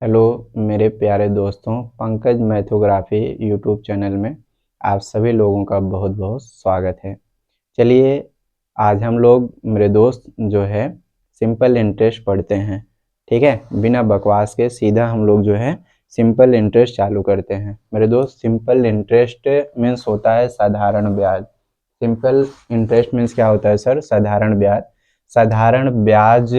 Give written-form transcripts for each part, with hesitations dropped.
Hello मेरे प्यारे दोस्तों, पंकज मैथोग्राफी यूट्यूब चैनल में आप सभी लोगों का बहुत बहुत स्वागत है। चलिए आज हम लोग मेरे दोस्त जो है सिंपल इंटरेस्ट पढ़ते हैं। ठीक है, बिना बकवास के सीधा हम लोग जो है सिंपल इंटरेस्ट चालू करते हैं। मेरे दोस्त, सिंपल इंटरेस्ट मीन्स होता है साधारण ब्याज। सिंपल इंटरेस्ट मीन्स क्या होता है सर? साधारण ब्याज। साधारण ब्याज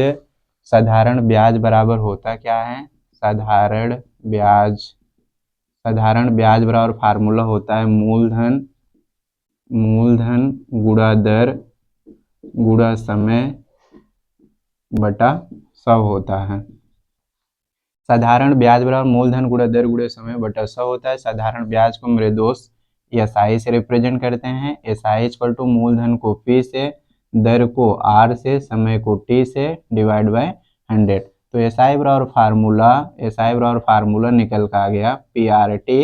साधारण ब्याज बराबर होता क्या है? साधारण ब्याज साधारण ब्याज बराबर फार्मूला होता है मूलधन गुणा दर गुणा समय बटा 100 होता है। साधारण ब्याज बराबर मूलधन गुणा दर गुणा समय बटा 100 होता है। साधारण ब्याज को मेरे दोस्त एसआई से रिप्रेजेंट करते हैं। एसआई इक्वल टू मूलधन को पी से, दर को आर से, समय को टी से डिवाइड बाय 100। तो एसआई बराबर फार्मूला निकल का आ गया P R T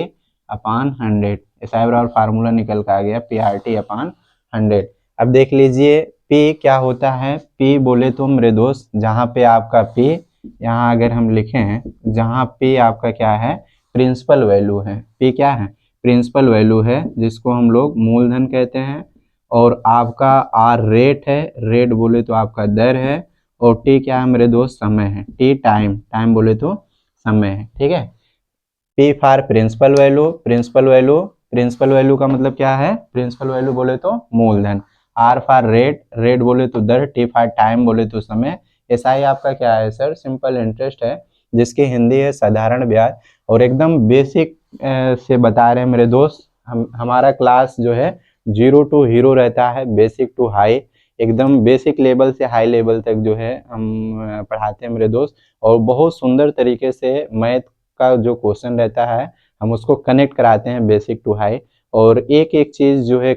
upon 100। SI बराबर फार्मूला निकल का आ गया पी आर टी अपान 100। अब देख लीजिए पी क्या होता है। पी बोले तो मेरे दोस्त जहाँ पे आपका पी, यहाँ अगर हम लिखें हैं जहाँ पी आपका क्या है? प्रिंसिपल वैल्यू है। पी क्या है? प्रिंसिपल वैल्यू है, जिसको हम लोग मूलधन कहते हैं। और आपका आर रेट है, रेट बोले तो आपका दर है। और टी क्या है मेरे दोस्त? समय है। टी टाइम बोले तो समय है। ठीक है। पी फॉर प्रिंसिपल वैल्यू का मतलब क्या है? प्रिंसिपल वैल्यू बोले तो मूलधन। आर फॉर रेट, रेट बोले तो दर। टी फॉर टाइम बोले तो समय। एसआई आपका क्या है सर? सिंपल इंटरेस्ट है, जिसकी हिंदी है साधारण ब्याज। और एकदम बेसिक से बता रहे हैं मेरे दोस्त। हमारा क्लास जो है 0 टू हीरो रहता है, बेसिक टू हाई। एकदम बेसिक लेवल से हाई लेवल तक जो है हम पढ़ाते हैं मेरे दोस्त। और बहुत सुंदर तरीके से मैथ का जो क्वेश्चन रहता है हम उसको कनेक्ट कराते हैं बेसिक टू हाई। और एक एक चीज़ जो है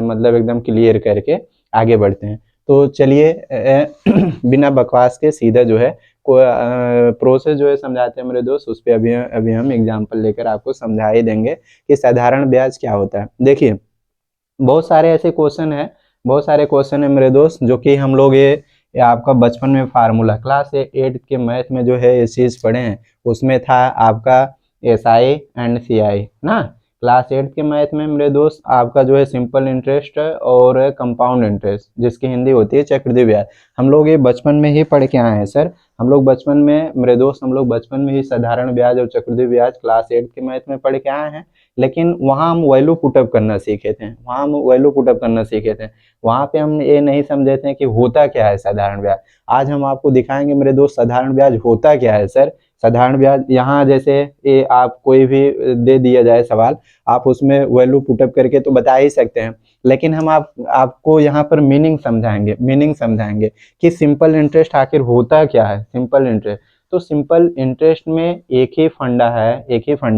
मतलब एकदम क्लियर करके आगे बढ़ते हैं। तो चलिए बिना बकवास के सीधा जो है प्रोसेस जो है समझाते हैं मेरे दोस्त। उस पर अभी अभी हम एग्जांपल लेकर आपको समझा ही देंगे कि साधारण ब्याज क्या होता है। देखिए बहुत सारे ऐसे क्वेश्चन है, बहुत सारे क्वेश्चन है मेरे दोस्त, जो कि हम लोग ये आपका बचपन में फार्मूला क्लास 8 के मैथ में जो है ये चीज़ पढ़े हैं। उसमें था आपका एस आई एंड सी आई ना। क्लास 8 के मैथ में मेरे दोस्त आपका जो है सिंपल इंटरेस्ट और कंपाउंड इंटरेस्ट, जिसकी हिंदी होती है चक्रवृद्धि ब्याज। हम लोग ये बचपन में ही पढ़ के आए हैं सर। हम लोग बचपन में मेरे दोस्त हम लोग बचपन में ही साधारण ब्याज और चक्रवृद्धि ब्याज क्लास 8 के मैथ में पढ़ के आए हैं। लेकिन वहाँ हम वैल्यू पुटअप करना सीखे थे, वहाँ पे हम ये नहीं समझे थे कि होता क्या है साधारण ब्याज। आज हम आपको दिखाएंगे मेरे दोस्त साधारण ब्याज होता क्या है सर। साधारण ब्याज यहाँ जैसे ये आप कोई भी दे दिया जाए सवाल, आप उसमें वैल्यू पुटअप करके तो बता ही सकते हैं। लेकिन हम आपको यहाँ पर मीनिंग समझाएंगे कि सिंपल इंटरेस्ट आखिर होता क्या है। सिंपल इंटरेस्ट, तो सिंपल इंटरेस्ट में एक ही फंडा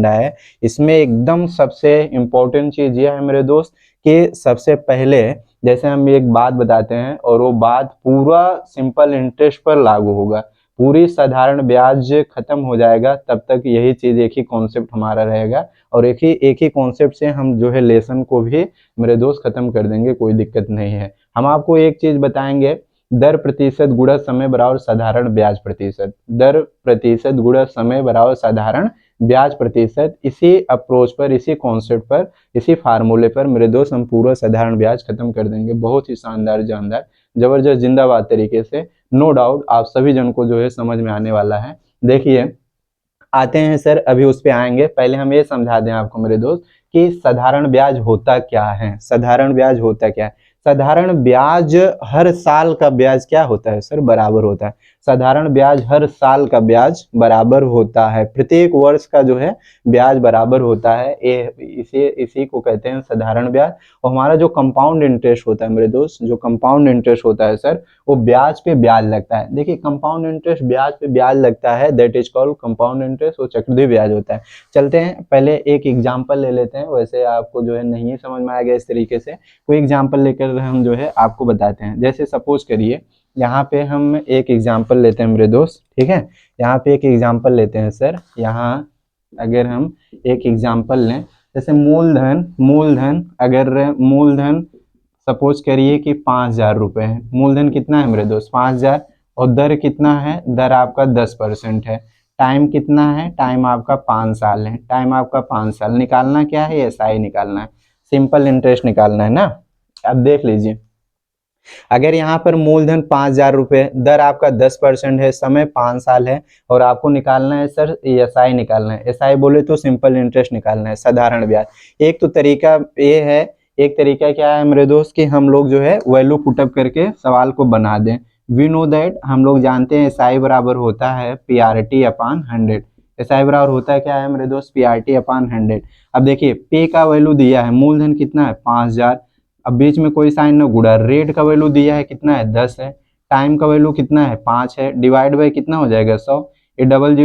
है। इसमें एकदम सबसे इम्पोर्टेंट चीज़ यह है मेरे दोस्त कि सबसे पहले जैसे हम एक बात बताते हैं और वो बात पूरा सिंपल इंटरेस्ट पर लागू होगा। पूरी साधारण ब्याज खत्म हो जाएगा तब तक यही चीज़, एक ही कॉन्सेप्ट हमारा रहेगा। और एक ही कॉन्सेप्ट से हम जो है लेसन को भी मेरे दोस्त खत्म कर देंगे, कोई दिक्कत नहीं है। हम आपको एक चीज़ बताएंगे, दर प्रतिशत गुणा समय बराबर साधारण ब्याज प्रतिशत। दर प्रतिशत गुणा समय बराबर साधारण ब्याज प्रतिशत। इसी अप्रोच पर, इसी कॉन्सेप्ट पर, इसी फार्मूले पर मेरे दोस्त हम पूरा साधारण ब्याज खत्म कर देंगे। बहुत ही शानदार, जानदार, जबरदस्त, जिंदाबाद तरीके से। नो डाउट आप सभी जन को जो है समझ में आने वाला है। देखिए आते हैं सर, अभी उस पे आएंगे। पहले हम ये समझा दें आपको मेरे दोस्त कि साधारण ब्याज होता क्या है। साधारण ब्याज होता क्या है? साधारण ब्याज हर साल का ब्याज क्या होता है सर? बराबर होता है। साधारण ब्याज हर साल का ब्याज बराबर होता है। प्रत्येक वर्ष का जो है ब्याज बराबर होता है। इसी को कहते हैं साधारण ब्याज। और हमारा जो कंपाउंड इंटरेस्ट होता है मेरे दोस्त, जो कंपाउंड इंटरेस्ट होता है सर, वो ब्याज पे ब्याज लगता है। देखिए कंपाउंड इंटरेस्ट ब्याज पे ब्याज लगता है, that is called compound interest. वो चक्रवृद्धि ब्याज होता है। चलते हैं पहले एक एग्जांपल ले लेते हैं। वैसे आपको जो है नहीं समझ में आ गया इस तरीके से, कोई एग्जांपल लेकर हम जो है आपको बताते हैं। जैसे सपोज करिए यहाँ पे हम एक एग्जांपल लेते हैं मेरे दोस्त। ठीक है, यहाँ पे एक एग्जांपल लेते हैं सर। यहाँ अगर हम एक एग्जांपल लें, जैसे मूलधन सपोज करिए कि 5,000 रुपये है। मूलधन कितना है मेरे दोस्त? 5,000। और दर कितना है? दर आपका 10% है। टाइम कितना है, टाइम आपका 5 साल है, टाइम आपका 5 साल। निकालना क्या है, एसआई निकालना है, सिंपल इंटरेस्ट निकालना है ना। अब देख लीजिए, अगर यहाँ पर मूलधन 5,000 रुपये, दर आपका 10% है, समय 5 साल है, और आपको निकालना है सर एसआई निकालना है। एसआई बोले तो सिंपल इंटरेस्ट निकालना है, साधारण ब्याज। एक तो तरीका ये है, एक तरीका क्या है मेरे दोस्त, कि हम लोग जो है वैल्यू पुटअप करके सवाल को बना दें। वी नो दैट, हम लोग जानते हैं एसआई बराबर होता है पीआरटी अपॉन 100। एसआई बराबर होता है क्या है मेरे दोस्त, पीआरटी अपॉन 100। अब देखिए पे का वैल्यू दिया है, मूलधन कितना है 5,000, अब बीच में कोई साइन न गुड़ा, रेट का वैल्यू दिया है कितना है 10 है, टाइम का वैल्यू कितना है 5 है, डिवाइड बाई कितना हो जाएगा 100। ये डबल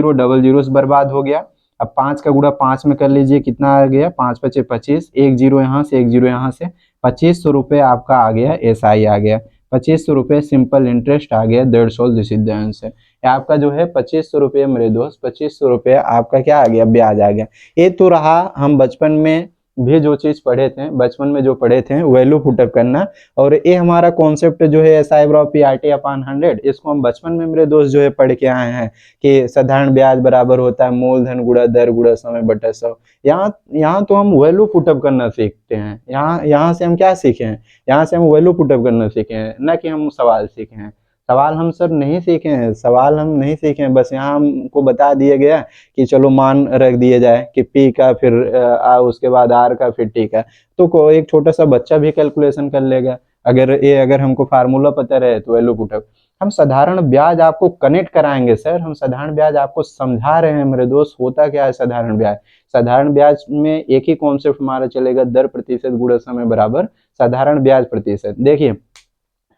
जीरो से बर्बाद हो गया। अब 5 का गुड़ा 5 में कर लीजिए, कितना आ गया, 5 पचे 25, एक जीरो यहाँ से, एक जीरो यहाँ से, 2500 रुपये आपका आ गया, एसआई आ गया। 2500 रुपये सिंपल इंटरेस्ट आ गया, that's all, this is the answer. आपका जो है 2500 रुपये मेरे दोस्त, 2500 रुपये आपका क्या आ गया, ब्याज आ गया। ये तो रहा हम बचपन में भी जो चीज पढ़े थे, बचपन में जो पढ़े थे वैल्यू पुटअप करना, और ये हमारा कॉन्सेप्ट जो है एसआई बराबर पीआरटी अपॉन 100, इसको हम बचपन में मेरे दोस्त जो है पढ़ के आए हैं कि साधारण ब्याज बराबर होता है मूलधन गुणा दर गुणा समय बटा 100। यहाँ यहाँ तो हम वैल्यू पुटअप करना सीखते हैं। यहाँ यहाँ से हम क्या सीखे हैं, यहाँ से हम वैल्यू पुटअप करना सीखे हैं, न कि हम सवाल सीखे हैं। सवाल हम सर नहीं सीखे हैं, सवाल हम नहीं सीखे हैं, बस यहाँ हमको बता दिया गया कि चलो मान रख दिया जाए कि पी का, फिर उसके बाद आर का, फिर टी का। तो एक छोटा सा बच्चा भी कैलकुलेशन कर लेगा, अगर हमको फार्मूला पता रहे तो वैल्यू पुटअप। हम साधारण ब्याज आपको कनेक्ट कराएंगे सर, हम साधारण ब्याज आपको समझा रहे हैं मेरे दोस्त। होता क्या है साधारण ब्याज, साधारण ब्याज में एक ही कॉन्सेप्ट हमारा चलेगा, दर प्रतिशत गुणा समय बराबर साधारण ब्याज प्रतिशत। देखिए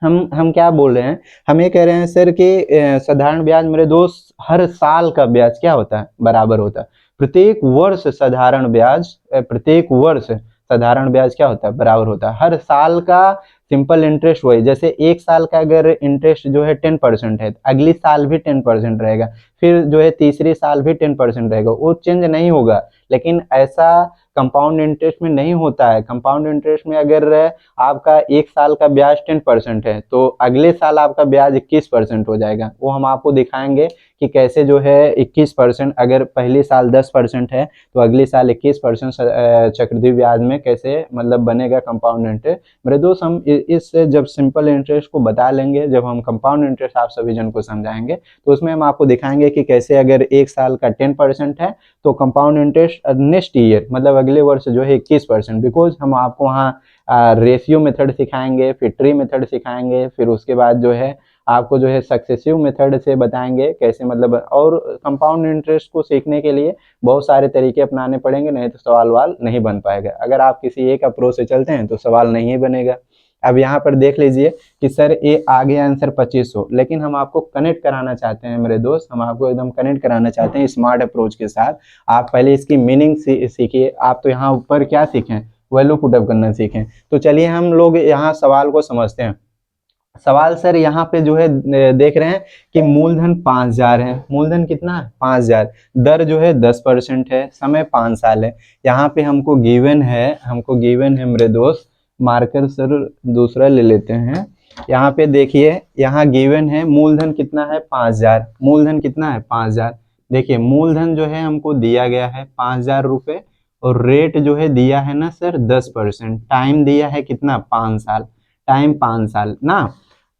हम क्या बोल रहे हैं, हम ये कह रहे हैं सर कि साधारण ब्याज मेरे दोस्त हर साल का ब्याज क्या होता है, बराबर होता है। प्रत्येक वर्ष साधारण ब्याज, प्रत्येक वर्ष साधारण ब्याज क्या होता है, बराबर होता है। हर साल का सिंपल इंटरेस्ट वही, जैसे एक साल का अगर इंटरेस्ट जो है 10% है, अगली साल भी 10% रहेगा, फिर जो है तीसरी साल भी 10% रहेगा, वो चेंज नहीं होगा। लेकिन ऐसा कंपाउंड इंटरेस्ट में नहीं होता है। कंपाउंड इंटरेस्ट में अगर आपका एक साल का ब्याज 10% है, तो अगले साल आपका ब्याज 21% हो जाएगा। वो हम आपको दिखाएंगे कि कैसे जो है 21%, अगर पहली साल 10% है तो अगली साल 21% चक्रवृद्धि ब्याज में कैसे मतलब बनेगा कंपाउंड इंटरेस्ट। मेरे दोस्त हम इस जब सिंपल इंटरेस्ट को बता लेंगे, जब हम कंपाउंड इंटरेस्ट आप सभी जन को समझाएंगे, तो उसमें हम आपको दिखाएंगे कि कैसे अगर एक साल का 10% है तो कंपाउंड इंटरेस्ट नेक्स्ट ईयर मतलब अगले वर्ष जो है 21%। बिकॉज हम आपको वहाँ रेशियो मेथड सिखाएंगे, फिर ट्री मेथड सिखाएंगे, फिर उसके बाद जो है आपको जो है सक्सेसिव मेथड से बताएंगे कैसे मतलब। और कंपाउंड इंटरेस्ट को सीखने के लिए बहुत सारे तरीके अपनाने पड़ेंगे, नहीं तो सवाल वाल नहीं बन पाएगा। अगर आप किसी एक अप्रोच से चलते हैं तो सवाल नहीं बनेगा। अब यहाँ पर देख लीजिए कि सर ये आ गया आंसर 2500, लेकिन हम आपको कनेक्ट कराना चाहते हैं मेरे दोस्त, हम आपको एकदम कनेक्ट कराना चाहते हैं स्मार्ट अप्रोच के साथ। आप पहले इसकी मीनिंग सीखिए। आप तो यहाँ ऊपर क्या सीखें, वैल्यू पुटअप करना सीखें। तो चलिए हम लोग यहाँ सवाल को समझते हैं। सवाल सर यहाँ पे जो है देख रहे हैं कि मूलधन 5,000 है, मूलधन कितना है 5,000, दर जो है 10% है, समय 5 साल है। यहाँ पे हमको गिवन है मेरे दोस्त, मार्कर सर दूसरा ले लेते हैं। यहाँ पे देखिए, यहाँ गिवन है मूलधन कितना है 5,000, मूलधन कितना है 5,000। देखिए मूलधन जो है हमको दिया गया है 5,000 रुपये, और रेट जो है दिया है ना सर 10%, टाइम दिया है कितना 5 साल, टाइम 5 साल ना।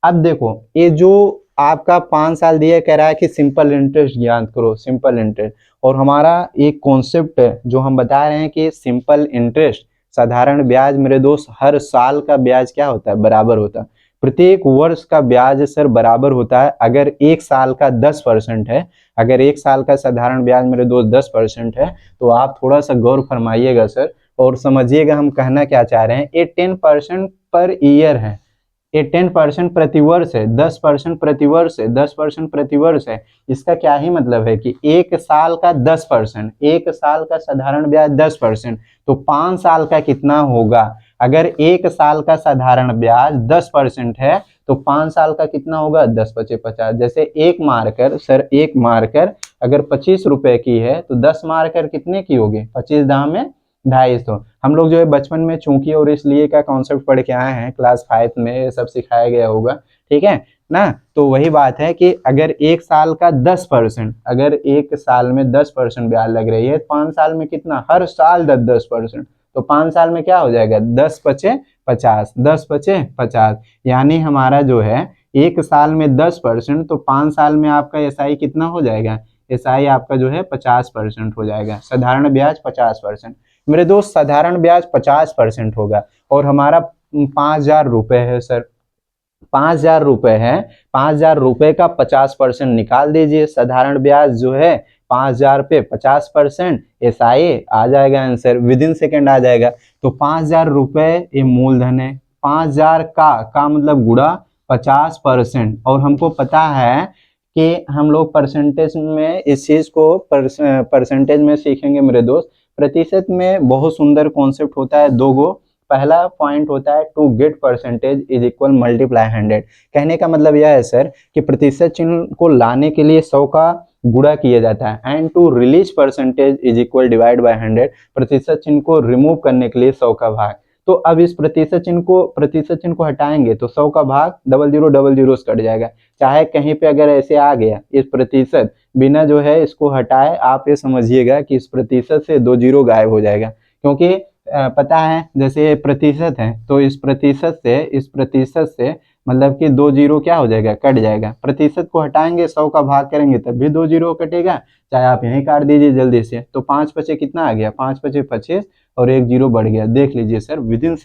अब देखो ये जो आपका 5 साल दिया कह रहा है कि सिंपल इंटरेस्ट ज्ञात करो, सिंपल इंटरेस्ट। और हमारा एक कॉन्सेप्ट है जो हम बता रहे हैं कि सिंपल इंटरेस्ट साधारण ब्याज मेरे दोस्त हर साल का ब्याज क्या होता है, बराबर होता है। प्रत्येक वर्ष का ब्याज सर बराबर होता है। अगर एक साल का 10% है, अगर एक साल का साधारण ब्याज मेरे दोस्त 10% है, तो आप थोड़ा सा गौर फरमाइएगा सर और समझिएगा हम कहना क्या चाह रहे हैं। ये 10% पर ईयर है, ये 10% प्रतिवर्ष है, 10% प्रतिवर्ष है, 10% प्रतिवर्ष है। इसका क्या ही मतलब है कि एक साल का 10%, एक साल का साधारण ब्याज 10%, तो 5 साल का कितना होगा। अगर एक साल का साधारण ब्याज 10% है तो 5 साल का कितना होगा, 10 पचे 50। जैसे एक मार्कर सर, एक मार्कर अगर 25 रुपए की है तो 10 मार्कर कितने की होगी, 25 दाम में 250। हम लोग जो है बचपन में चूंकि और इसलिए का कॉन्सेप्ट पढ़ के आए हैं, क्लास 5 में ये सब सिखाया गया होगा, ठीक है। ना। तो वही बात है कि अगर एक साल का 10%, अगर एक साल में 10% ब्याज लग रही है, 5 साल में कितना, हर साल 10-10%, तो 5 साल में क्या हो जाएगा, 10 पचे 50, 10 पचे 50, यानी हमारा जो है एक साल में 10%, तो 5 साल में आपका एसआई कितना हो जाएगा, एसआई आपका जो है 50% हो जाएगा, साधारण ब्याज 50%। मेरे दोस्त साधारण ब्याज 50% होगा और हमारा 5,000 रुपये है सर, 5,000 रुपये है, 5,000 रुपये का 50% निकाल दीजिए, साधारण ब्याज जो है 5,000 पे 50%, एसआई आ जाएगा आंसर, विद इन सेकेंड आ जाएगा। तो 5,000 रुपये ये मूलधन है, 5,000 का मतलब गुणा 50%, और हमको पता है कि हम लोग परसेंटेज में इस चीज को परसेंटेज में सीखेंगे मेरे दोस्त। प्रतिशत में बहुत सुंदर कॉन्सेप्ट होता है, दो गो। पहला पॉइंट होता है to get percentage is equal multiply 100। कहने का मतलब यह है सर कि प्रतिशत चिन्ह को लाने के लिए 100 का गुणा किया जाता है, and to release percentage is equal divide by 100। प्रतिशत चिन्ह को रिमूव करने के लिए 100 का भाग। तो अब इस प्रतिशत चिन्ह को हटाएंगे तो 100 का भाग डबल जीरो कट जाएगा। चाहे कहीं पे अगर ऐसे आ गया इस प्रतिशत, बिना जो है इसको हटाए, आप ये समझिएगा कि इस प्रतिशत से 2 जीरो गायब हो जाएगा, क्योंकि पता है जैसे प्रतिशत है तो इस प्रतिशत से मतलब कि 2 जीरो क्या हो जाएगा, कट जाएगा। प्रतिशत को हटाएंगे 100 का भाग करेंगे तब भी 2 जीरो कटेगा, चाहे आप यहीं काट दीजिए जल्दी से। तो 5 पचे कितना आ गया, 5 पचे 25 और 1 जीरो बढ़ गया। देख लीजिए सर, विद इन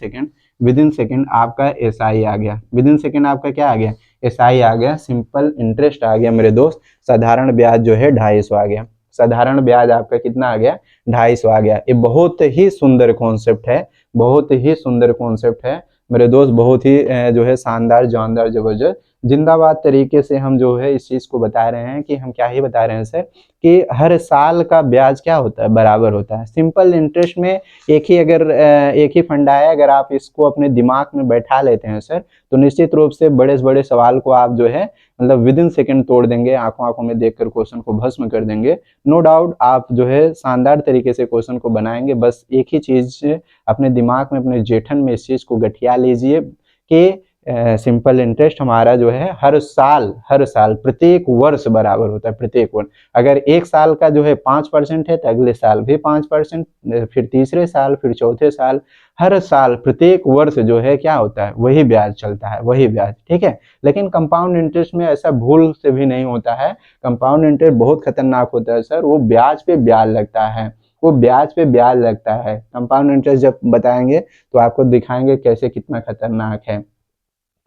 सेकेंड आपका एसआई आ गया, विद इन सेकेंड आपका क्या आ गया, एसआई आ गया, सिंपल इंटरेस्ट आ गया मेरे दोस्त। साधारण ब्याज जो है 250 आ गया, साधारण ब्याज आपका कितना आ गया, 250 आ गया। ये बहुत ही सुंदर कॉन्सेप्ट है, बहुत ही सुंदर कॉन्सेप्ट है मेरे दोस्त, बहुत ही जो है शानदार, जानदार, जबरदस्त, जिंदाबाद तरीके से हम जो है इस चीज को बता रहे हैं कि हम क्या ही बता रहे हैं सर कि हर साल का ब्याज क्या होता है, बराबर होता है। सिंपल इंटरेस्ट में एक ही फंडा है, अगर आप इसको अपने दिमाग में बैठा लेते हैं सर, तो निश्चित रूप से बड़े से बड़े सवाल को आप जो है मतलब विद इन सेकेंड तोड़ देंगे, आंखों आंखों में देखकर क्वेश्चन को भस्म कर देंगे। नो डाउट आप जो है शानदार तरीके से क्वेश्चन को बनाएंगे। बस एक ही चीज अपने दिमाग में, अपने जेठन में इस चीज को गठिया लीजिए कि सिंपल इंटरेस्ट हमारा जो है हर साल प्रत्येक वर्ष बराबर होता है, प्रत्येक वर्ष। अगर एक साल का जो है 5% है तो अगले साल भी 5%, फिर तीसरे साल, फिर चौथे साल, हर साल प्रत्येक वर्ष जो है क्या होता है, वही ब्याज चलता है, वही ब्याज, ठीक है। लेकिन कंपाउंड इंटरेस्ट में ऐसा भूल से भी नहीं होता है। कंपाउंड इंटरेस्ट बहुत खतरनाक होता है सर, वो ब्याज पे ब्याज लगता है, वो ब्याज पे ब्याज लगता है। कंपाउंड इंटरेस्ट जब बताएंगे तो आपको दिखाएंगे कैसे कितना खतरनाक है।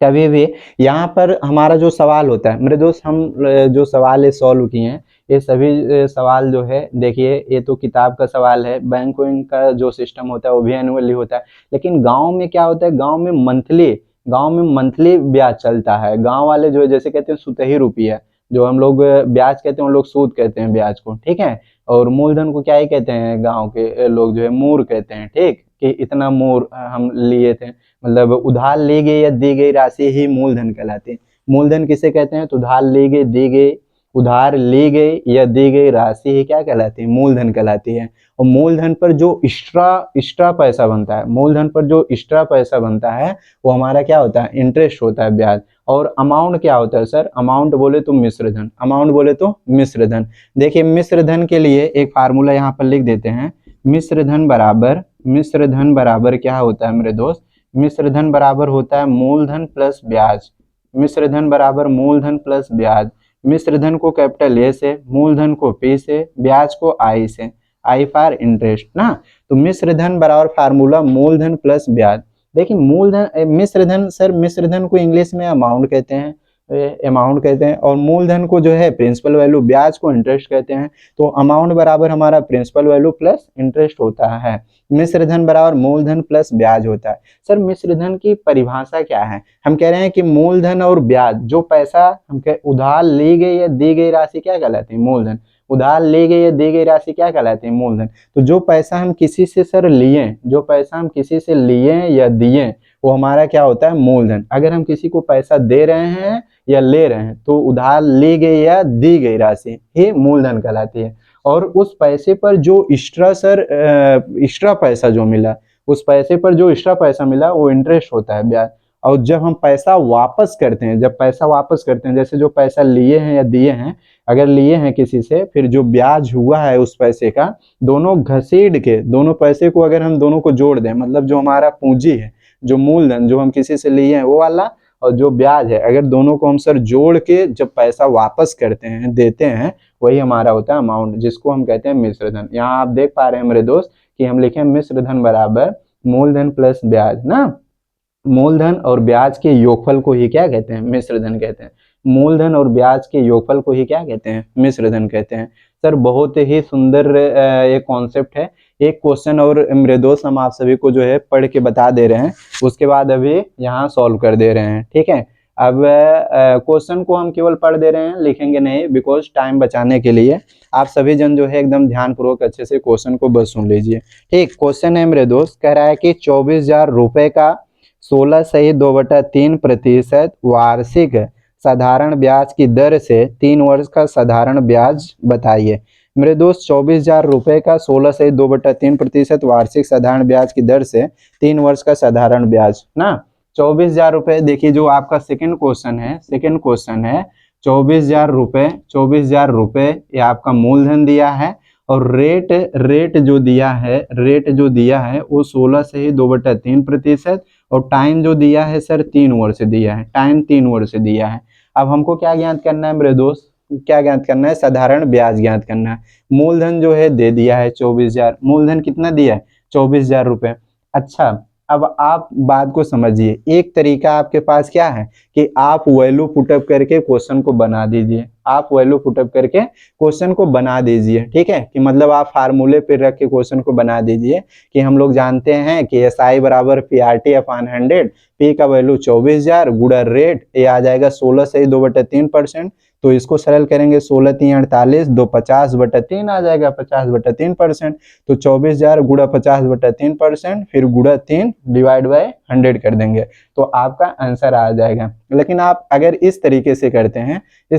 कभी भी यहाँ पर हमारा जो सवाल होता है मेरे दोस्त, हम जो सवाल ये सॉल्व किए हैं, ये सभी सवाल जो है देखिए, ये तो किताब का सवाल है। बैंकिंग का जो सिस्टम होता है वो भी एनुअली होता है, लेकिन गांव में क्या होता है, गांव में मंथली ब्याज चलता है। गांव वाले जो है जैसे कहते हैं सुतही रुपया, जो हम लोग ब्याज कहते हैं उन लोग सूद कहते हैं ब्याज को, ठीक है। और मूलधन को क्या ही कहते हैं गांव के लोग जो है, मूर कहते हैं, ठीक, कि इतना मूर हम लिए थे, मतलब उधार ली गई या दी गई राशि ही मूलधन कहलाती है। मूलधन किसे कहते हैं, तो उधार ली गई या दी गई राशि ही क्या कहलाती है, मूलधन कहलाती है। और मूलधन पर जो एक्स्ट्रा पैसा बनता है, मूलधन पर जो एक्स्ट्रा पैसा बनता है वो हमारा क्या होता है, इंटरेस्ट होता है, ब्याज। और अमाउंट क्या होता है सर, अमाउंट बोले तो मिश्र धन। देखिए मिश्र धन के लिए एक फार्मूला यहाँ पर लिख देते हैं। मिश्र धन बराबर क्या होता है मेरे दोस्त, मिश्र धन बराबर होता है मूलधन प्लस ब्याज। मिश्र धन बराबर मूलधन प्लस ब्याज। मिश्र धन को कैपिटल ए से, मूलधन को पी से, ब्याज को आई से, आई फॉर इंटरेस्ट ना। तो मिश्र धन बराबर फार्मूला मूलधन प्लस ब्याज। देखिए मिश्र धन को इंग्लिश में अमाउंट कहते हैं, और मूलधन को जो है प्रिंसिपल वैल्यू, ब्याज को इंटरेस्ट कहते हैं। तो अमाउंट बराबर हमारा प्रिंसिपल वैल्यू प्लस इंटरेस्ट होता है। मिश्र धन बराबर मूलधन प्लस ब्याज होता है। सर मिश्र धन की परिभाषा क्या है, हम कह रहे हैं कि मूलधन और ब्याज, जो पैसा उधार ली गई या दी गई राशि क्या कहलाती है, मूलधन। उधार ली गई या दी गई राशि क्या कहलाती है, मूलधन। तो जो पैसा हम किसी से सर लिए या दिए, वो हमारा क्या होता है, मूलधन। अगर हम किसी को पैसा दे रहे हैं या ले रहे हैं तो उधार ली गई या दी गई राशि ही मूलधन कहलाती है। और उस पैसे पर जो एक्स्ट्रा पैसा जो मिला, उस पैसे पर जो एक्स्ट्रा पैसा मिला वो इंटरेस्ट होता है, ब्याज। और जब हम पैसा वापस करते हैं, जब पैसा वापस करते हैं, जैसे जो पैसा लिए हैं या दिए हैं, अगर लिए हैं किसी से, फिर जो ब्याज हुआ है उस पैसे का, दोनों घसीट के, दोनों पैसे को अगर हम दोनों को जोड़ दें, मतलब जो हमारा पूंजी है, जो मूलधन जो हम किसी से लिए हैं वो वाला, और जो ब्याज है, अगर दोनों को हम सर जोड़ के जब पैसा वापस करते हैं, देते हैं, वही हमारा होता है अमाउंट, जिसको हम कहते हैं मिश्र धन। यहाँ आप देख पा रहे हैं मेरे दोस्त कि हम लिखे मिश्र धन बराबर मूलधन प्लस ब्याज ना। मूलधन और ब्याज के योगफल को ही क्या कहते हैं? मिश्र धन कहते हैं। मूलधन और ब्याज के योगफल को ही क्या कहते हैं? मिश्र धन कहते हैं। सर बहुत ही सुंदर एक कॉन्सेप्ट है। एक क्वेश्चन और मेरे दोस्त हम आप सभी को जो है पढ़ के बता दे रहे हैं, उसके बाद अभी यहाँ सॉल्व कर दे रहे हैं, ठीक है। अब क्वेश्चन को हम केवल पढ़ दे रहे हैं, लिखेंगे नहीं, बिकॉज टाइम बचाने के लिए। आप सभी जन जो है एकदम ध्यानपूर्वक अच्छे से क्वेश्चन को बस सुन लीजिए, ठीक। क्वेश्चन है मेरे दोस्त, कह रहा है कि 24,000 रुपए का 16.2/3% वार्षिक साधारण ब्याज की दर से 3 वर्ष का साधारण ब्याज बताइए। मेरे दोस्त 24,000 रुपए का 16.2/3% वार्षिक साधारण ब्याज की दर से 3 वर्ष का साधारण ब्याज ना। 24,000 रुपए, देखिए जो आपका सेकंड क्वेश्चन है, 24,000 रुपए ये आपका मूलधन दिया है, और रेट जो दिया है वो 16.2/3%, और टाइम जो दिया है सर 3 वर्ष दिया है, टाइम 3 वर्ष दिया है। अब हमको क्या ज्ञात करना है मेरे दोस्त? क्या ज्ञात करना है? साधारण ब्याज ज्ञात करना है। मूलधन जो है दे दिया है 24,000, मूलधन कितना दिया है? 24,000 रुपए। अच्छा, अब आप बात को समझिए। एक तरीका आपके पास क्या है कि आप वैल्यू पुटअप करके क्वेश्चन को बना दीजिए, आप वैल्यू पुटअप करके क्वेश्चन को बना दीजिए, ठीक है। कि मतलब आप फार्मूले पे रख के क्वेश्चन को बना दीजिए कि हम लोग जानते हैं कि SI बराबर PRT/100, P का वैल्यू 24,000 गुणा रेट, ये आ जाएगा 16.2/3%। तो इसको सरल करेंगे, 16×3 = 48, 2 50/3 आ जाएगा, 50/3%। तो 24,000 गुणा 50/3%, फिर गुणा 3 डिवाइड बाय 100 कर देंगे, तो आपका आंसर आ जाएगा। लेकिन आप अगर इस तरीके से करते हैं, तो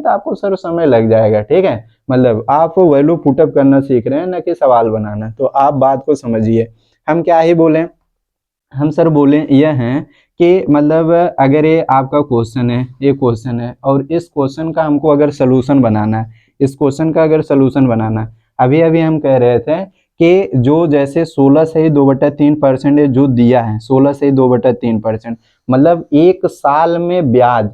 आपको सर समय लग जाएगा, ठीक है। मतलब आप वैल्यू पुटअप करना सीख रहे हैं, ना कि सवाल बनाना। तो आप बात को समझिए। हम क्या ही बोलें, हम सर बोले यह हैं कि मतलब अगर ये आपका क्वेश्चन है, ये क्वेश्चन है, और इस क्वेश्चन का हमको अगर सलूशन बनाना है, इस क्वेश्चन का अगर सलूशन बनाना है, अभी अभी हम कह रहे थे कि जो जैसे 16.2/3% जो दिया है, 16.2/3%, मतलब एक साल में ब्याज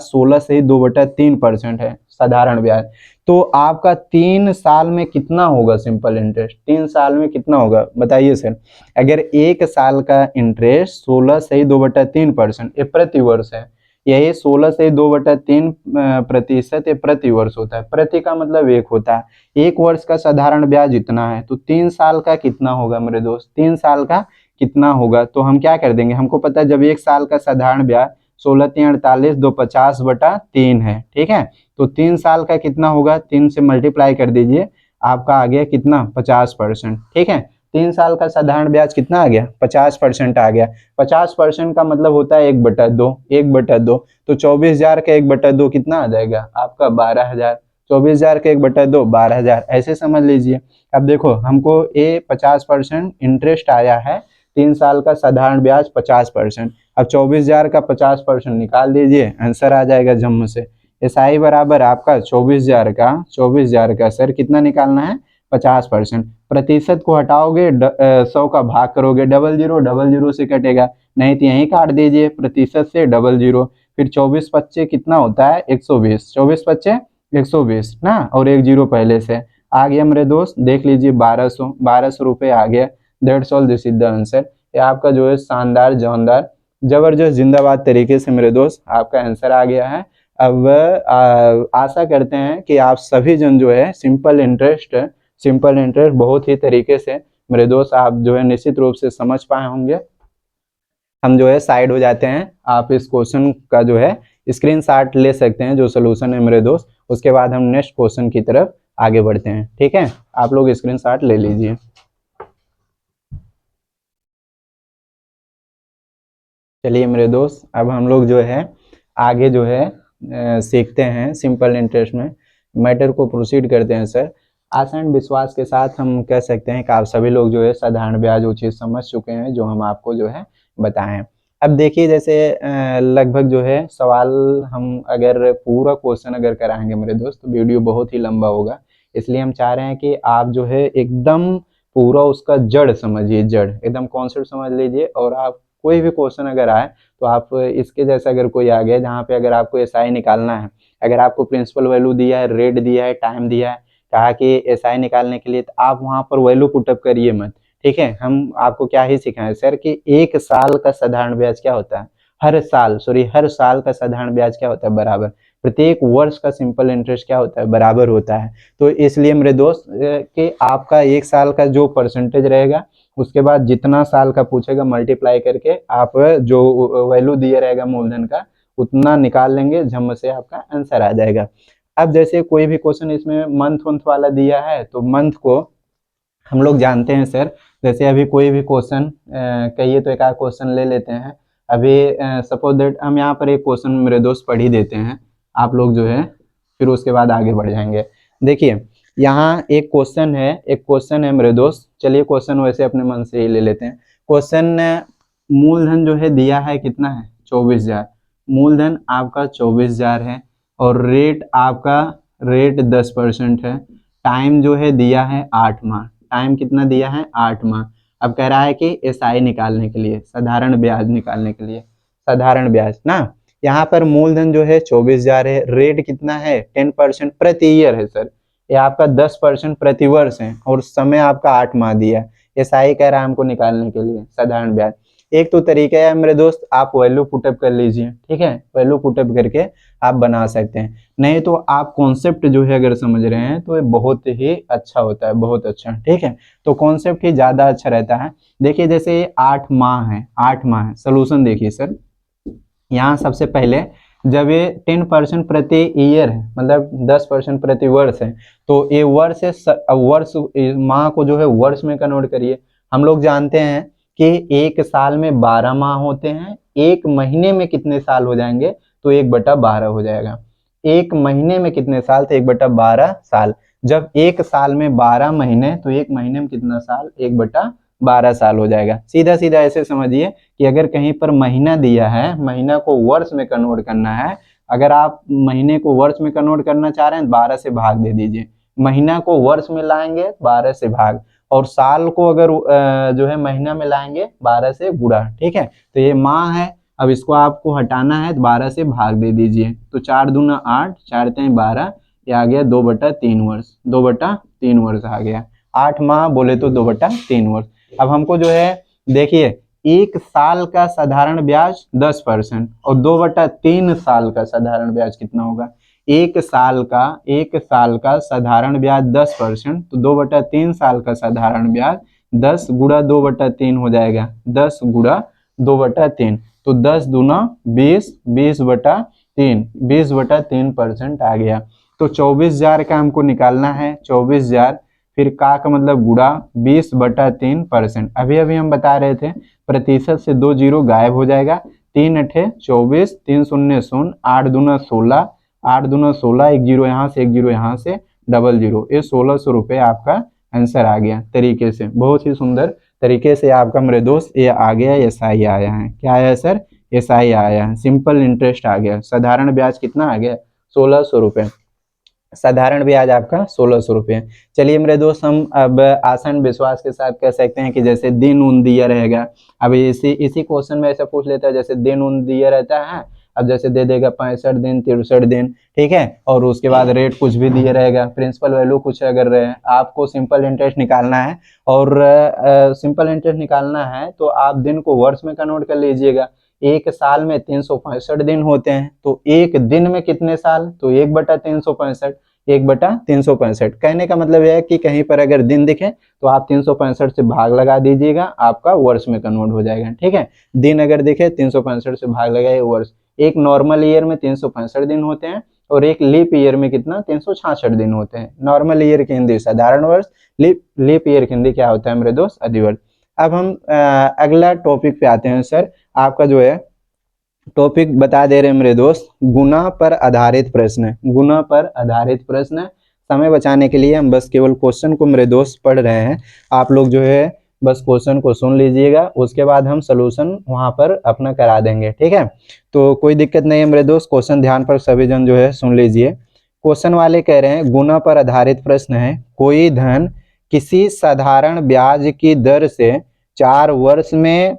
16.2/3% है साधारण ब्याज। तो आपका 3 साल में कितना होगा सिंपल इंटरेस्ट? 3 साल में कितना होगा बताइए सर। अगर एक साल का इंटरेस्ट 16.2/3% ये प्रति वर्ष है, यही 16.2/3% ये प्रति वर्ष होता है। प्रति का मतलब 1 होता है, 1 वर्ष का साधारण ब्याज इतना है, तो 3 साल का कितना होगा मेरे दोस्त? 3 साल का कितना होगा? तो हम क्या कर देंगे, हमको पता है जब 1 साल का साधारण ब्याज 16×3 = 48, 2 50/3 है, ठीक है। तो 3 साल का कितना होगा? 3 से मल्टीप्लाई कर दीजिए, आपका आ गया कितना? 50%, ठीक है। 3 साल का साधारण ब्याज कितना आ गया? 50% आ गया। 50% का मतलब होता है 1/2, 1/2। तो 24,000 का 1/2 कितना आ जाएगा? आपका 12,000। 24,000 का 1/2 12,000, ऐसे समझ लीजिए। अब देखो हमको ये 50% इंटरेस्ट आया है, 3 साल का साधारण ब्याज 50%। अब 24,000 का 50% निकाल दीजिए, आंसर आ जाएगा जम्मू से। SI बराबर आपका 24,000 का सर कितना निकालना है? 50%। प्रतिशत को हटाओगे, 100 का भाग करोगे, 00 से कटेगा, नहीं तो यहीं काट दीजिए प्रतिशत से 00। फिर 24×5 कितना होता है? 120। 24×5 120 ना, और 1 0 पहले से आ गया मेरे दोस्त, देख लीजिए 1200 रुपये आ गया। That's all, this is the answer. ये आपका जो है शानदार, जानदार, जबरदस्त, जिंदाबाद तरीके से मेरे दोस्त आपका आंसर आ गया है। अब आशा करते हैं कि आप सभी जन जो है सिंपल इंटरेस्ट बहुत ही तरीके से मेरे दोस्त आप जो है निश्चित रूप से समझ पाए होंगे। हम जो है साइड हो जाते हैं, आप इस क्वेश्चन का जो है स्क्रीनशॉट ले सकते हैं जो सोल्यूशन है मेरे दोस्त, उसके बाद हम नेक्स्ट क्वेश्चन की तरफ आगे बढ़ते हैं, ठीक है। आप लोग स्क्रीनशॉट ले लीजिए। चलिए मेरे दोस्त, अब हम लोग जो है आगे जो है सीखते हैं सिंपल इंटरेस्ट में, मैटर को प्रोसीड करते हैं सर। आशा एंड विश्वास के साथ हम कह सकते हैं कि आप सभी लोग जो है साधारण ब्याज वो चीज़ समझ चुके हैं जो हम आपको जो है बताएं। अब देखिए जैसे लगभग जो है सवाल हम अगर पूरा क्वेश्चन अगर कराएंगे मेरे दोस्त तो वीडियो बहुत ही लंबा होगा, इसलिए हम चाह रहे हैं कि आप जो है एकदम पूरा उसका जड़ समझिए, जड़ एकदम कॉन्सेप्ट समझ लीजिए, और आप कोई भी क्वेश्चन अगर आए तो आप इसके जैसा अगर कोई आ गया जहाँ पे अगर आपको एसआई निकालना है, अगर आपको प्रिंसिपल वैल्यू दिया है, रेट दिया है, टाइम दिया है, कहा कि एसआई निकालने के लिए, तो आप वहाँ पर वैल्यू पुटअप करिए मत। ठीक है, हम आपको क्या ही सिखाएं सर कि 1 साल का साधारण ब्याज क्या होता है, हर साल का साधारण ब्याज क्या होता है, बराबर। प्रत्येक वर्ष का सिंपल इंटरेस्ट क्या होता है, बराबर होता है। तो इसलिए मेरे दोस्त कि आपका 1 साल का जो परसेंटेज रहेगा, उसके बाद जितना साल का पूछेगा मल्टीप्लाई करके आप जो वैल्यू दिया रहेगा मूलधन का उतना निकाल लेंगे, झम से आपका आंसर आ जाएगा। अब जैसे कोई भी क्वेश्चन इसमें मंथ वंथ वाला दिया है तो मंथ को हम लोग जानते हैं सर, जैसे अभी कोई भी क्वेश्चन कहिए तो एक आध क्वेश्चन ले लेते हैं। अभी सपोज दैट हम यहाँ पर एक क्वेश्चन मेरे दोस्त पढ़ ही देते हैं, आप लोग जो है फिर उसके बाद आगे बढ़ जाएंगे। देखिए यहाँ एक क्वेश्चन है मेरे दोस्त, चलिए क्वेश्चन वैसे अपने मन से ही ले लेते हैं। क्वेश्चन मूलधन जो है दिया है कितना है, 24,000। मूलधन आपका 24,000 है और रेट 10% है। टाइम जो है दिया है 8 माह, टाइम कितना दिया है, 8 माह। अब कह रहा है कि एसआई निकालने के लिए, साधारण ब्याज निकालने के लिए, साधारण ब्याज ना, यहाँ पर मूलधन जो है 24,000 है, रेट कितना है 10% प्रति ईयर है सर, ये आपका 10% प्रति वर्ष है, और समय आपका 8 माह दिया है। एसआई कह रहा है हमको निकालने के लिए साधारण ब्याज। एक तो तरीका है मेरे दोस्त, आप वैल्यू पुटअप कर लीजिए, ठीक है, वैल्यू पुटअप करके आप बना सकते हैं। नहीं तो आप कॉन्सेप्ट जो है अगर समझ रहे हैं तो ये बहुत ही अच्छा होता है, बहुत अच्छा, ठीक है। तो कॉन्सेप्ट ही ज्यादा अच्छा रहता है। देखिए जैसे 8 माह है, 8 माह है, सोल्यूशन देखिए सर, यहाँ सबसे पहले जब ये 10% प्रति ईयर है, मतलब 10% प्रति वर्ष है, तो ये वर्ष है, वर्ष माह को जो है वर्ष में कन्वर्ट करिए। हम लोग जानते हैं कि एक साल में 12 माह होते हैं, एक महीने में कितने साल हो जाएंगे, तो 1/12 हो जाएगा। एक महीने में कितने साल, तो 1/12 साल। जब एक साल में 12 महीने, तो एक महीने में कितना साल, 1/12 साल हो जाएगा। सीधा सीधा ऐसे समझिए कि अगर कहीं पर महीना दिया है, महीना को वर्ष में कन्वर्ट करना है, अगर आप महीने को वर्ष में कन्वर्ट करना चाह रहे हैं 12 से भाग दे दीजिए, महीना को वर्ष में लाएंगे 12 से भाग, और साल को अगर जो है महीना में लाएंगे 12 से गुणा, ठीक है। तो ये माह है, अब इसको आपको हटाना है तो 12 से भाग दे दीजिए, तो 4 दूना 8, 4 3 12, ये आ गया 2/3 वर्ष, 2/3 वर्ष आ गया। 8 माह बोले तो 2/3 वर्ष। अब हमको जो है देखिए, एक साल का साधारण ब्याज 10% और 2/3 साल का साधारण ब्याज कितना होगा, एक साल का साधारण ब्याज 10%, तो 2/3 साल का साधारण ब्याज 10 गुणा 2/3 हो जाएगा, 10 गुणा 2/3, तो 10 दूना 20, 20/3, 20/3% आ गया। तो 24,000 का हमको निकालना है, 24,000, फिर का मतलब गुणा 20/3%। अभी अभी हम बता रहे थे प्रतिशत से 2 जीरो गायब हो जाएगा, 3 अठे 24, 3 शून्य 0, 8 दूना 16, 8 दूना 16, एक जीरो यहाँ से, एक जीरो यहाँ से, डबल जीरो, ये 1,600 रुपये आपका आंसर आ गया। तरीके से, बहुत ही सुंदर तरीके से आपका मेरे दोस्त ये आ गया, एसआई आया है। क्या आया सर, एसआई आया है, सिंपल इंटरेस्ट आ गया। साधारण ब्याज कितना आ गया, 1,600 रुपये, साधारण ब्याज आपका 1,600 रुपये। चलिए मेरे दोस्त, हम अब आसान विश्वास के साथ कह सकते हैं कि जैसे दिन उन दिया रहेगा, अब इसी क्वेश्चन में ऐसा पूछ लेता है जैसे दिन उन दिया रहता है, अब जैसे दे देगा 65 दिन, 63 दिन, ठीक है, और उसके बाद रेट कुछ भी दिया रहेगा, प्रिंसिपल वैल्यू कुछ अगर रहे, आपको सिंपल इंटरेस्ट निकालना है, और सिंपल इंटरेस्ट निकालना है तो आप दिन को वर्ष में कन्वर्ट कर लीजिएगा। एक साल में 365 दिन होते हैं, तो एक दिन में कितने साल, तो 1/365, 1/365। कहने का मतलब यह है कि कहीं पर अगर दिन दिखे तो आप 365 से भाग लगा दीजिएगा, आपका वर्ष में कन्वर्ट हो जाएगा, ठीक है। दिन अगर दिखे 365 से भाग लगाए वर्ष। एक नॉर्मल ईयर में 365 दिन होते हैं, और एक लीप ईयर में कितना, 366 दिन होते हैं। नॉर्मल ईयर की हिंदी साधारण वर्ष, लीप ईयर की हिंदी क्या होता है मेरे दोस्त, अधिवर्ष। अब हम अगला टॉपिक पे आते हैं सर, आपका जो है टॉपिक बता दे रहे हैं मेरे दोस्त, गुना पर आधारित प्रश्न। गुना पर आधारित प्रश्न, समय बचाने के लिए हम बस केवल क्वेश्चन को मेरे दोस्त पढ़ रहे हैं, आप लोग जो है बस क्वेश्चन को सुन लीजिएगा, उसके बाद हम सोल्यूशन वहां पर अपना करा देंगे, ठीक है। तो कोई दिक्कत नहीं है मेरे दोस्त, क्वेश्चन ध्यान पर सभी जन जो है सुन लीजिए। क्वेश्चन वाले कह रहे हैं, गुना पर आधारित प्रश्न है, कोई धन किसी साधारण ब्याज की दर से 4 वर्ष में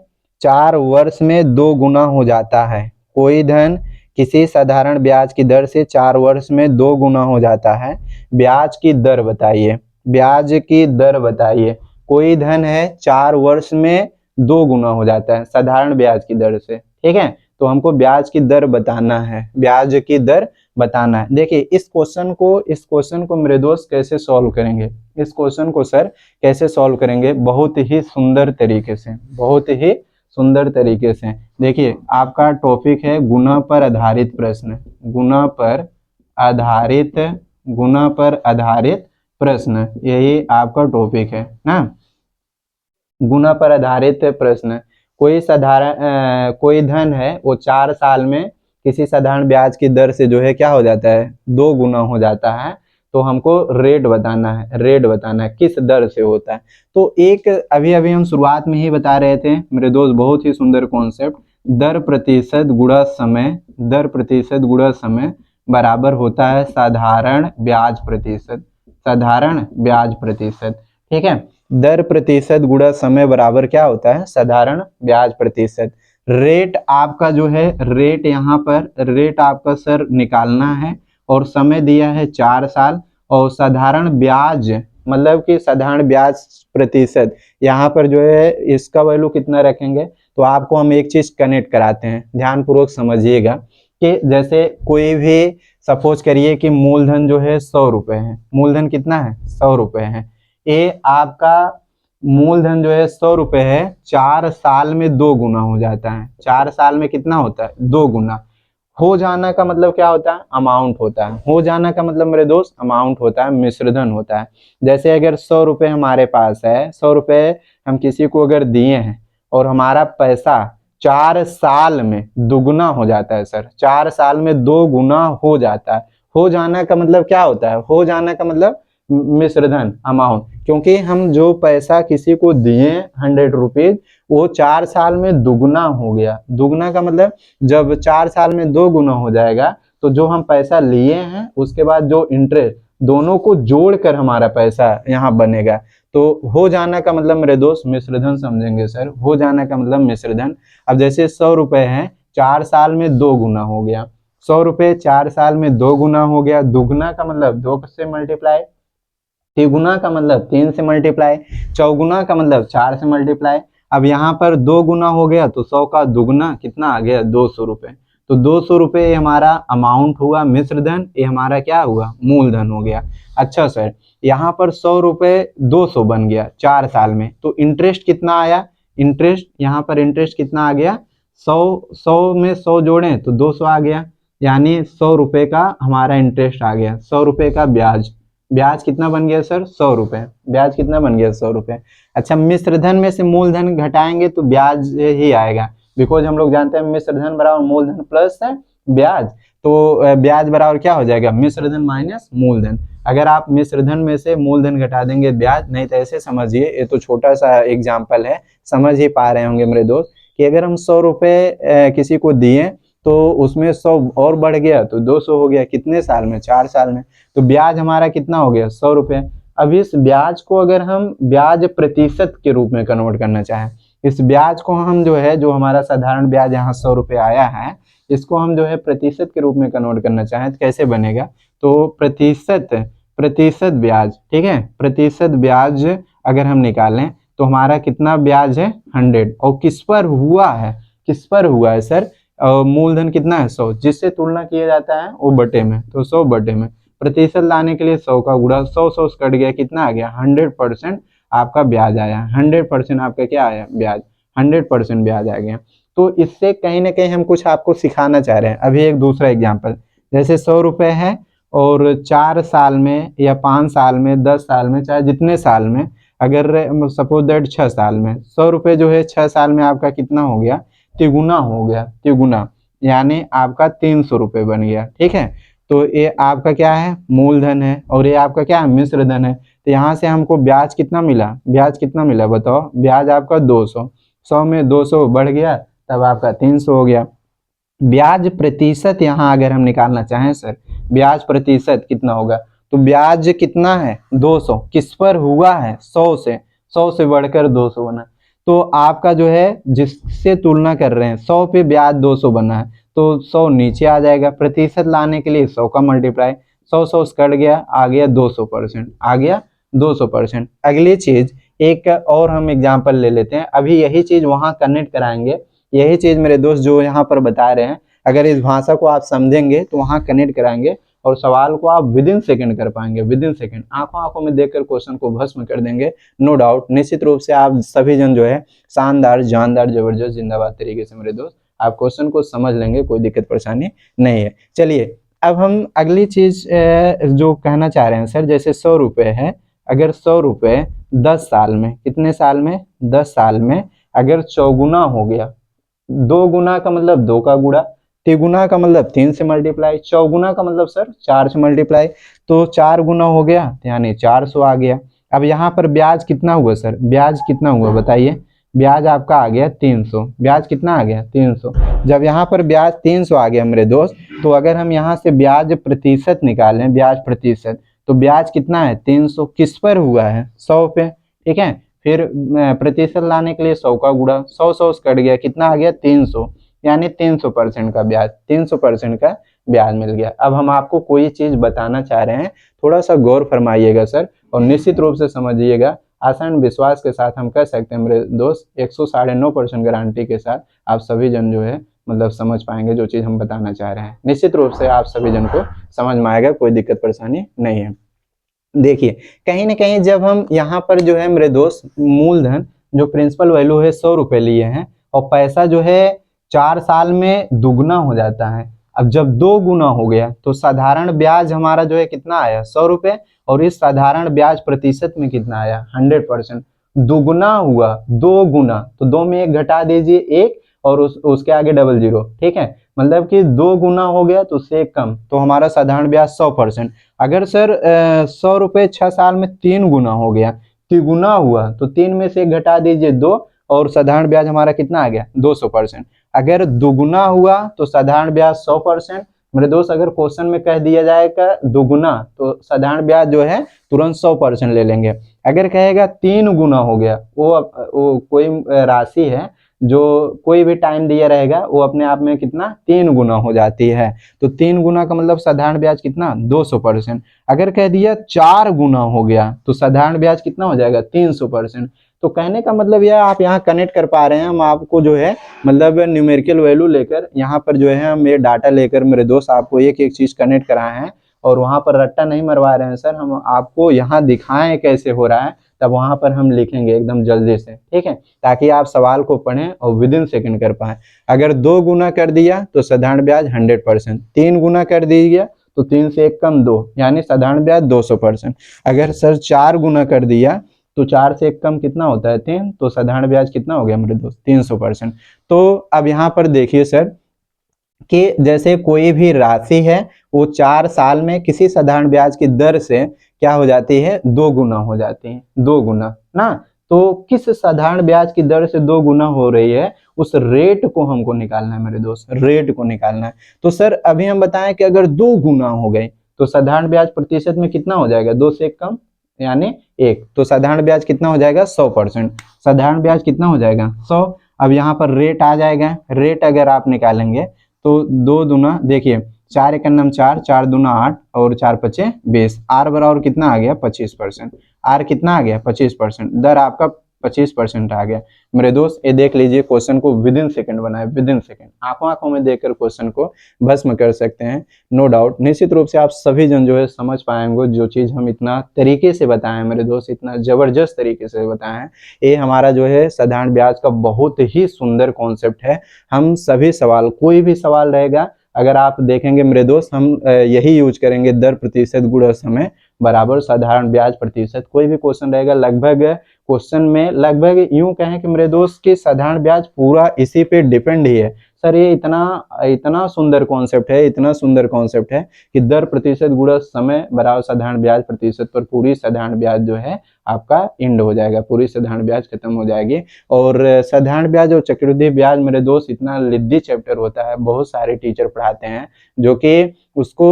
2 गुना हो जाता है। कोई धन किसी साधारण ब्याज की दर से 4 वर्ष में 2 गुना हो जाता है। ब्याज की दर बताइए, ब्याज की दर बताइए। कोई धन है 4 वर्ष में 2 गुना हो जाता है साधारण ब्याज की दर से, ठीक है। तो हमको ब्याज की दर बताना है, ब्याज की दर बताना है। देखिए इस क्वेश्चन को मेरे दोस्त कैसे सॉल्व करेंगे, इस क्वेश्चन को सर कैसे सॉल्व करेंगे, बहुत ही सुंदर तरीके से, बहुत ही सुंदर तरीके से। देखिए आपका टॉपिक है गुना पर आधारित प्रश्न, गुना पर आधारित, गुना पर आधारित प्रश्न, यही आपका टॉपिक है ना। गुना पर आधारित प्रश्न, कोई धन है वो 4 साल में किसी साधारण ब्याज की दर से जो है क्या हो जाता है, 2 गुना हो जाता है। तो हमको रेट बताना है, रेट बताना है किस दर से होता है। तो एक अभी अभी हम शुरुआत में ही बता रहे थे मेरे दोस्त, बहुत ही सुंदर कॉन्सेप्ट, दर प्रतिशत गुणा समय, दर प्रतिशत गुणा समय बराबर होता है साधारण ब्याज प्रतिशत, साधारण ब्याज प्रतिशत, ठीक है। दर प्रतिशत गुणा समय बराबर क्या होता है, साधारण ब्याज प्रतिशत। रेट आपका जो है, रेट यहाँ पर रेट आपका सर निकालना है और समय दिया है 4 साल, और साधारण ब्याज मतलब कि साधारण ब्याज प्रतिशत यहाँ पर जो है इसका वैल्यू कितना रखेंगे। तो आपको हम एक चीज कनेक्ट कराते हैं, ध्यानपूर्वक समझिएगा कि जैसे कोई भी सपोज करिए कि मूलधन जो है 100 रुपए है, मूलधन कितना है 100 रुपए है। ये आपका मूलधन जो है 100 रुपए है, 4 साल में 2 गुना हो जाता है। 4 साल में कितना होता है, 2 गुना। हो जाना का मतलब क्या होता है, अमाउंट होता है। हो जाना का मतलब मेरे दोस्त अमाउंट होता है, मिश्रधन होता है। जैसे अगर 100 रुपए हमारे पास है, 100 रुपए हम किसी को अगर दिए हैं और हमारा पैसा 4 साल में दुगुना हो जाता है सर, 4 साल में 2 गुना हो जाता है। हो जाना का मतलब क्या होता है, हो जाना का मतलब मिश्रधन, अमाउंट। क्योंकि हम जो पैसा किसी को दिए 100 रुपीज, वो 4 साल में दुगुना हो गया। दुगुना का मतलब जब 4 साल में 2 गुना हो जाएगा तो जो हम पैसा लिए हैं उसके बाद जो इंटरेस्ट, दोनों को जोड़कर हमारा पैसा यहाँ बनेगा। तो हो जाना का मतलब मेरे दोस्त मिश्रधन समझेंगे सर, हो जाना का मतलब मिश्रधन। अब जैसे 100 रुपए है, 4 साल में 2 गुना हो गया, 100 रुपए 4 साल में 2 गुना हो गया। दुगुना का मतलब 2 से मल्टीप्लाई, तिगुना का मतलब 3 से मल्टीप्लाई, चौगुना का मतलब 4 से मल्टीप्लाई। अब यहाँ पर 2 गुना हो गया तो 100 का दुगुना कितना आ गया, 200 रुपए। तो 200 रुपये हमारा अमाउंट हुआ मिश्रधन, ये हमारा क्या हुआ, मूलधन हो गया। अच्छा सर, यहाँ पर 100 रुपये 200 बन गया 4 साल में, तो इंटरेस्ट कितना आया, इंटरेस्ट यहाँ पर इंटरेस्ट कितना आ गया, 100 में 100 जोड़ें तो 200 आ गया, यानी 100 रुपये का हमारा इंटरेस्ट आ गया, 100 रुपये का ब्याज। ब्याज कितना बन गया सर, 100 रुपये। ब्याज कितना बन गया, 100 रुपये। अच्छा, मिश्रधन में से मूलधन घटाएंगे तो ब्याज ही आएगा, बिकॉज हम लोग जानते हैं मिश्रधन बराबर मूलधन प्लस ब्याज। तो ब्याज बराबर क्या हो जाएगा, मिश्रधन माइनस मूलधन। अगर आप मिश्रधन में से मूलधन घटा देंगे ब्याज, नहीं तो ऐसे समझिए, ये तो छोटा सा एग्जाम्पल है, समझ ही पा रहे होंगे मेरे दोस्त, कि अगर हम 100 रुपये किसी को दिए तो उसमें 100 और बढ़ गया तो 200 हो गया, कितने साल में, 4 साल में। तो ब्याज हमारा कितना हो गया, 100 रुपये। अब इस ब्याज को अगर हम ब्याज प्रतिशत के रूप में कन्वर्ट करना चाहें, इस ब्याज को हम जो है, जो हमारा साधारण ब्याज यहाँ 100 रुपये आया है, इसको हम जो है प्रतिशत के रूप में कन्वर्ट करना चाहें तो कैसे बनेगा, तो प्रतिशत ब्याज, ठीक है, प्रतिशत ब्याज अगर हम निकालें तो हमारा कितना ब्याज है, 100। और किस पर हुआ है, किस पर हुआ है सर, मूलधन कितना है, 100, जिससे तुलना किया जाता है वो बटे में, तो 100 बटे में। प्रतिशत लाने के लिए 100 का गुणा, 100 कट गया, कितना आ गया, 100% आपका ब्याज आया, 100% आपका क्या आया, ब्याज, 100% ब्याज आ गया। तो इससे कहीं ना कहीं हम कुछ आपको सिखाना चाह रहे हैं। अभी एक दूसरा एग्जाम्पल, जैसे 100 रुपये है और 4 साल में या 5 साल में, 10 साल में, चाहे जितने साल में, अगर सपोज दैट 6 साल में 100 रुपये जो है 6 साल में आपका कितना हो गया, तिगुना हो गया, तिगुना, यानी आपका 300 रुपये बन गया, ठीक है। तो ये आपका क्या है, मूलधन है, और ये आपका क्या है, मिश्रधन है। तो यहाँ से हमको ब्याज कितना मिला, ब्याज कितना मिला बताओ, ब्याज आपका 200, 100 में 200 बढ़ गया तब आपका 300 हो गया। ब्याज प्रतिशत यहाँ अगर हम निकालना चाहें सर, ब्याज प्रतिशत कितना होगा, तो ब्याज कितना है 200, किस पर हुआ है 100 से, 100 से बढ़कर 200 बना, तो आपका जो है जिससे तुलना कर रहे हैं 100 पे ब्याज 200 बना है तो 100 नीचे आ जाएगा, प्रतिशत लाने के लिए 100 का मल्टीप्लाई, 100 कट गया, आ गया 200%, आ गया 200%। अगली चीज एक और हम एग्जांपल ले लेते हैं, अभी यही चीज वहां कनेक्ट कराएंगे, यही चीज मेरे दोस्त जो यहाँ पर बता रहे हैं अगर इस भाषा को आप समझेंगे तो वहां कनेक्ट कराएंगे और सवाल को आप विद इन सेकेंड कर पाएंगे, विद इन सेकेंड आंखों आंखों में देखकर क्वेश्चन को भस्म कर देंगे, नो डाउट। निश्चित रूप से आप सभी जन जो है शानदार जानदार जबरदस्त जिंदाबाद तरीके से मेरे दोस्त आप क्वेश्चन को समझ लेंगे, कोई दिक्कत परेशानी नहीं है। चलिए अब हम अगली चीज जो कहना चाह रहे हैं सर, जैसे 100 रुपये है, अगर 100 रुपये 10 साल में, कितने साल में 10 साल में अगर चौगुना हो गया, 2 गुना का मतलब 2 का गुणा, तिगुना का मतलब 3 से मल्टीप्लाई, चौगुना का मतलब सर 4 से मल्टीप्लाई, तो 4 गुना हो गया यानी 400 आ गया। अब यहाँ पर ब्याज कितना हुआ सर, ब्याज कितना हुआ बताइए, ब्याज आपका आ गया 300, ब्याज कितना आ गया 300। जब यहाँ पर ब्याज 300 आ गया मेरे दोस्त, तो अगर हम यहाँ से ब्याज प्रतिशत निकालें, ब्याज प्रतिशत, तो ब्याज कितना है 300, किस पर हुआ है 100 पे, ठीक है। फिर प्रतिशत लाने के लिए 100 का गुणा, 100 कट गया, कितना आ गया 300, यानी 300% का ब्याज, 300% का ब्याज मिल गया। अब हम आपको कोई चीज बताना चाह रहे हैं, थोड़ा सा गौर फरमाइएगा सर और निश्चित रूप से समझिएगा, आसान विश्वास के साथ हम कह सकते हैं मेरे दोस्त 109% गारंटी के साथ आप सभी जन जो है मतलब समझ पाएंगे जो चीज हम बताना चाह रहे हैं, निश्चित रूप से आप सभी जन को समझ में आएगा, कोई दिक्कत परेशानी नहीं है। देखिए कहीं ना कहीं जब हम यहाँ पर जो है मेरे दोस्त मूलधन जो प्रिंसिपल वैल्यू है 100 रुपये लिए हैं और पैसा जो है 4 साल में दुगना हो जाता है, अब जब 2 गुना हो गया तो साधारण ब्याज हमारा जो है कितना आया 100 रुपये, और इस साधारण ब्याज प्रतिशत में कितना आया 100%, दुगुना हुआ 2 गुना, तो 2 में 1 घटा दीजिए 1 और उसके आगे डबल जीरो, ठीक है, मतलब कि 2 गुना हो गया तो उससे 1 कम, तो हमारा साधारण ब्याज 100%। अगर सर 100 रुपये 6 साल में 3 गुना हो गया, तिगुना हुआ, तो 3 में से 1 घटा दीजिए 2 और साधारण ब्याज हमारा कितना आ गया 200%। अगर दुगुना हुआ तो साधारण ब्याज 100%। मेरे दोस्त अगर क्वेश्चन में कह दिया जाएगा दुगुना तो साधारण ब्याज जो है तुरंत 100% ले लेंगे। अगर कहेगा 3 गुना हो गया, वो कोई राशि है जो कोई भी टाइम दिया रहेगा वो अपने आप में कितना 3 गुना हो जाती है, तो 3 गुना का मतलब साधारण ब्याज कितना 200%। अगर कह दिया 4 गुना हो गया तो साधारण ब्याज कितना हो जाएगा 300%। तो कहने का मतलब यह आप यहाँ कनेक्ट कर पा रहे हैं, हम आपको जो है मतलब न्यूमेरिकल वैल्यू लेकर यहाँ पर जो है हम ये डाटा लेकर मेरे दोस्त आपको एक एक चीज कनेक्ट कराए हैं और वहां पर रट्टा नहीं मरवा रहे हैं सर, हम आपको यहाँ दिखाएं कैसे हो रहा है, तब वहां पर हम लिखेंगे एकदम जल्दी से, ठीक है, ताकि आप सवाल को पढ़ें और विद इन सेकेंड कर पाए। अगर 2 गुना कर दिया तो साधारण ब्याज 100%, 3 गुना कर दिया तो 3 से 1 कम 2 यानी साधारण ब्याज 200%। अगर सर 4 गुना कर दिया तो 4 से 1 कम कितना होता है 3, तो साधारण ब्याज कितना हो गया मेरे दोस्त 300%। तो अब यहाँ पर देखिए सर कि जैसे कोई भी राशि है वो 4 साल में किसी साधारण ब्याज की दर से क्या हो जाती है 2 गुना हो जाती है, 2 गुना ना, तो किस साधारण ब्याज की दर से 2 गुना हो रही है उस रेट को हमको निकालना है मेरे दोस्त, रेट को निकालना है। तो सर अभी हम बताएं कि अगर 2 गुना हो गए तो साधारण ब्याज प्रतिशत में कितना हो जाएगा 2 से 1 कम यानी 1, तो साधारण ब्याज कितना हो जाएगा 100%, साधारण ब्याज कितना हो जाएगा 100। अब यहाँ पर रेट आ जाएगा, रेट अगर आप निकालेंगे तो 2 दूना देखिए 4 एक नम 4, 4 दूना 8 और 4 पचे 20, आर बराबर कितना आ गया 25%, आर कितना आ गया 25%, दर आपका 25% आ गया। मेरे दोस्त ये देख लीजिए क्वेश्चन को विद इन सेकेंड बनाए, विद इन सेकेंड आंखों आंखों में देखकर क्वेश्चन को भस्म कर सकते हैं, नो डाउट। निश्चित रूप से आप सभी जन जो है समझ पाएंगे जो चीज हम इतना तरीके से बताएं मेरे दोस्त, इतना जबरदस्त तरीके से बताएं, ये हमारा जो है साधारण ब्याज का बहुत ही सुंदर कॉन्सेप्ट है। हम सभी सवाल कोई भी सवाल रहेगा अगर आप देखेंगे मेरे दोस्त हम यही यूज करेंगे, दर प्रतिशत गुणा समय बराबर साधारण ब्याज प्रतिशत, कोई भी क्वेश्चन रहेगा लगभग क्वेश्चन में लगभग यूं कहें कि मेरे दोस्त की साधारण ब्याज पूरा इसी पे डिपेंड ही है, सर ये इतना इतना सुंदर कॉन्सेप्ट है, इतना सुंदर कॉन्सेप्ट है कि दर प्रतिशत गुणा समय बराबर साधारण ब्याज प्रतिशत पर पूरी साधारण ब्याज जो है आपका एंड हो जाएगा, पूरी साधारण ब्याज खत्म हो जाएगी। और साधारण ब्याज और चक्रवृद्धि ब्याज मेरे दोस्त इतना लिद्दी चैप्टर होता है, बहुत सारे टीचर पढ़ाते हैं जो कि उसको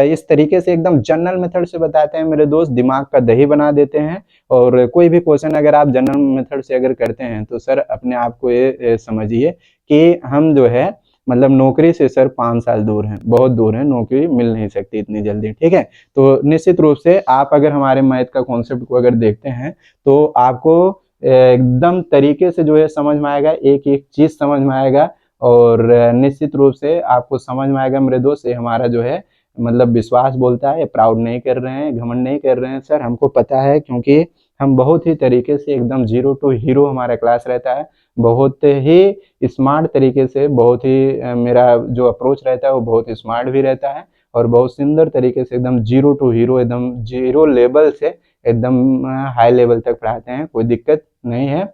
इस तरीके से एकदम जनरल मेथड से बताते हैं मेरे दोस्त, दिमाग का दही बना देते हैं। और कोई भी क्वेश्चन अगर आप जनरल मेथड से अगर करते हैं तो सर अपने आप को ये समझिए कि हम जो है मतलब नौकरी से सर 5 साल दूर हैं, बहुत दूर हैं, नौकरी मिल नहीं सकती इतनी जल्दी, ठीक है। तो निश्चित रूप से आप अगर हमारे मैथ का कॉन्सेप्ट को अगर देखते हैं तो आपको एकदम तरीके से जो है समझ में आएगा, एक एक चीज समझ में आएगा। और निश्चित रूप से आपको समझ में आएगा मेरे दोस्त, ये हमारा जो है मतलब विश्वास बोलता है, प्राउड नहीं कर रहे हैं, घमंड नहीं कर रहे हैं सर, हमको पता है क्योंकि हम बहुत ही तरीके से एकदम जीरो टू हीरो हमारा क्लास रहता है, बहुत ही स्मार्ट तरीके से, बहुत ही मेरा जो अप्रोच रहता है वो बहुत स्मार्ट भी रहता है और बहुत सुंदर तरीके से एकदम जीरो टू हीरो, एकदम जीरो लेवल से एकदम हाई लेवल तक पढ़ाते हैं, कोई दिक्कत नहीं है।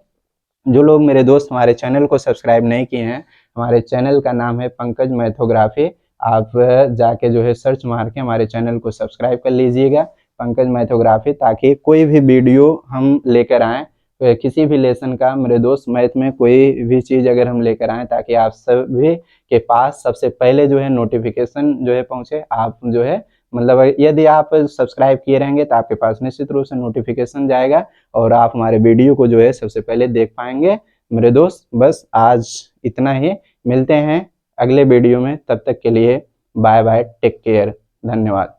जो लोग मेरे दोस्त हमारे चैनल को सब्सक्राइब नहीं किए हैं, हमारे चैनल का नाम है पंकज मैथोग्राफी, आप जाके जो है सर्च मार के हमारे चैनल को सब्सक्राइब कर लीजिएगा, पंकज मैथोग्राफी, ताकि कोई भी वीडियो हम लेकर आएँ किसी भी लेसन का मेरे दोस्त, मैथ में कोई भी चीज़ अगर हम लेकर आएँ ताकि आप सभी के पास सबसे पहले जो है नोटिफिकेशन जो है पहुँचे। आप जो है मतलब यदि आप सब्सक्राइब किए रहेंगे तो आपके पास निश्चित रूप से नोटिफिकेशन जाएगा और आप हमारे वीडियो को जो है सबसे पहले देख पाएंगे मेरे दोस्त। बस आज इतना ही, मिलते हैं अगले वीडियो में, तब तक के लिए बाय बाय, टेक केयर, धन्यवाद।